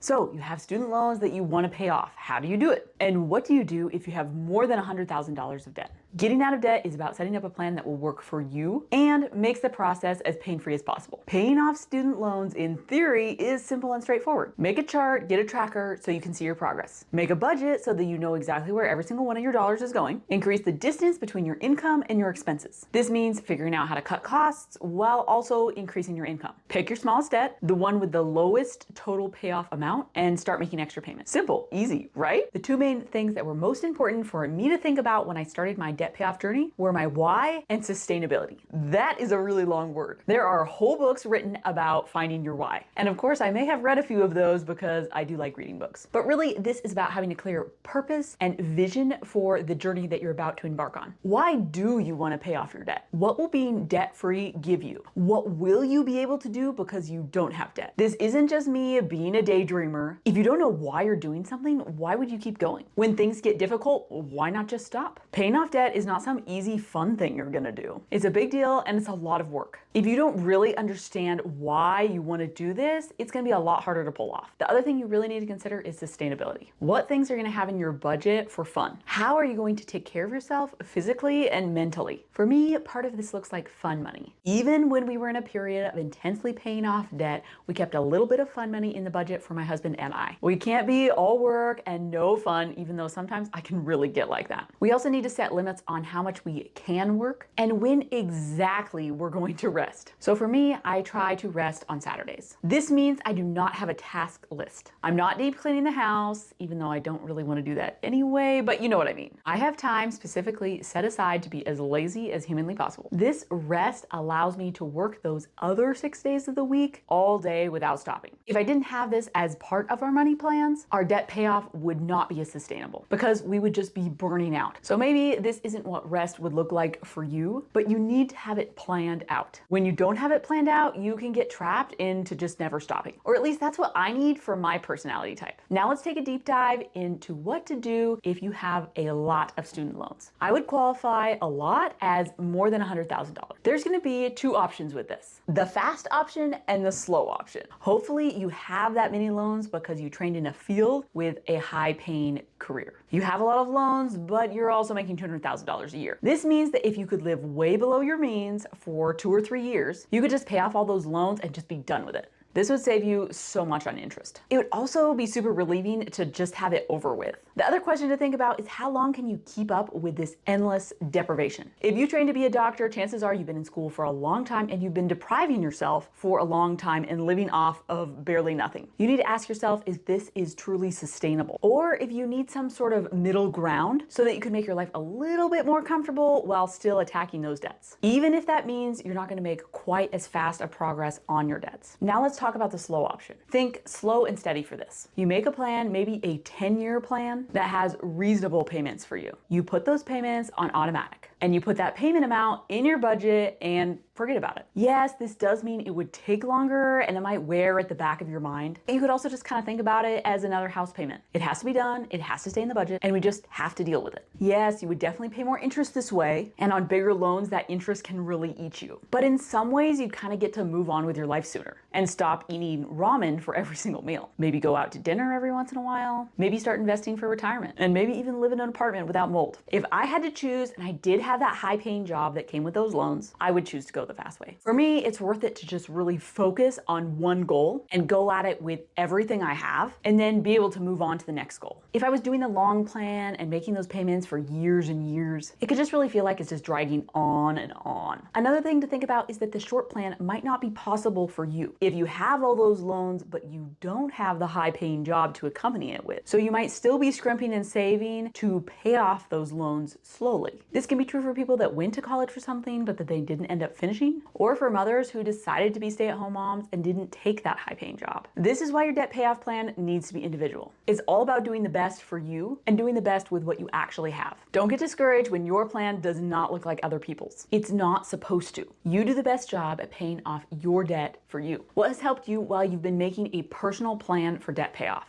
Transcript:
So you have student loans that you want to pay off. How do you do it? And what do you do if you have more than $100,000 of debt? Getting out of debt is about setting up a plan that will work for you and makes the process as pain-free as possible. Paying off student loans in theory is simple and straightforward. Make a chart, get a tracker so you can see your progress. Make a budget so that you know exactly where every single one of your dollars is going. Increase the distance between your income and your expenses. This means figuring out how to cut costs while also increasing your income. Pick your smallest debt, the one with the lowest total payoff amount, and start making extra payments. Simple, easy, right? The two main things that were most important for me to think about when I started my debt payoff journey were my why and sustainability. That is a really long word. There are whole books written about finding your why. And of course, I may have read a few of those because I do like reading books. But really, this is about having a clear purpose and vision for the journey that you're about to embark on. Why do you want to pay off your debt? What will being debt-free give you? What will you be able to do because you don't have debt? This isn't just me being a daydreamer. If you don't know why you're doing something, why would you keep going? When things get difficult, why not just stop? Paying off debt is not some easy, fun thing you're gonna do. It's a big deal and it's a lot of work. If you don't really understand why you want to do this, it's gonna be a lot harder to pull off. The other thing you really need to consider is sustainability. What things are gonna have in your budget for fun? How are you going to take care of yourself physically and mentally? For me, part of this looks like fun money. Even when we were in a period of intensely paying off debt, we kept a little bit of fun money in the budget for my husband and I. We can't be all work and no fun, even though sometimes I can really get like that. We also need to set limits on how much we can work and when exactly we're going to rest. So for me, I try to rest on Saturdays. This means I do not have a task list. I'm not deep cleaning the house, even though I don't really want to do that anyway, but you know what I mean. I have time specifically set aside to be as lazy as humanly possible. This rest allows me to work those other 6 days of the week all day without stopping. If I didn't have this as part of our money plans, our debt payoff would not be as sustainable because we would just be burning out. So maybe this isn't what rest would look like for you, but you need to have it planned out. When you don't have it planned out, you can get trapped into just never stopping. Or at least that's what I need for my personality type. Now let's take a deep dive into what to do if you have a lot of student loans. I would qualify a lot as more than $100,000. There's gonna be two options with this: the fast option and the slow option. Hopefully you have that many loans because you trained in a field with a high paying career. You have a lot of loans, but you're also making $200,000 a year. This means that if you could live way below your means for 2 or 3 years, you could just pay off all those loans and just be done with it. This would save you so much on interest. It would also be super relieving to just have it over with. The other question to think about is how long can you keep up with this endless deprivation? If you train to be a doctor, chances are you've been in school for a long time and you've been depriving yourself for a long time and living off of barely nothing. You need to ask yourself if this is truly sustainable, or if you need some sort of middle ground so that you can make your life a little bit more comfortable while still attacking those debts. Even if that means you're not gonna make quite as fast a progress on your debts. Now let's talk about the slow option. Think slow and steady for this. You make a plan, maybe a 10-year plan that has reasonable payments for you. You put those payments on automatic and you put that payment amount in your budget and forget about it. Yes, this does mean it would take longer and it might wear at the back of your mind. But you could also just kind of think about it as another house payment. It has to be done, it has to stay in the budget, and we just have to deal with it. Yes, you would definitely pay more interest this way, and on bigger loans, that interest can really eat you. But in some ways, you kind of get to move on with your life sooner and stop eating ramen for every single meal. Maybe go out to dinner every once in a while, maybe start investing for retirement, and maybe even live in an apartment without mold. If I had to choose, and I did have that high paying job that came with those loans, I would choose to go the fast way. For me, it's worth it to just really focus on one goal and go at it with everything I have and then be able to move on to the next goal. If I was doing the long plan and making those payments for years and years, it could just really feel like it's just dragging on and on. Another thing to think about is that the short plan might not be possible for you if you have all those loans, but you don't have the high paying job to accompany it with. So you might still be scrimping and saving to pay off those loans slowly. This can be true for people that went to college for something, but that they didn't end up finishing, or for mothers who decided to be stay-at-home moms and didn't take that high-paying job. This is why your debt payoff plan needs to be individual. It's all about doing the best for you and doing the best with what you actually have. Don't get discouraged when your plan does not look like other people's. It's not supposed to. You do the best job at paying off your debt for you. What has helped you while you've been making a personal plan for debt payoff?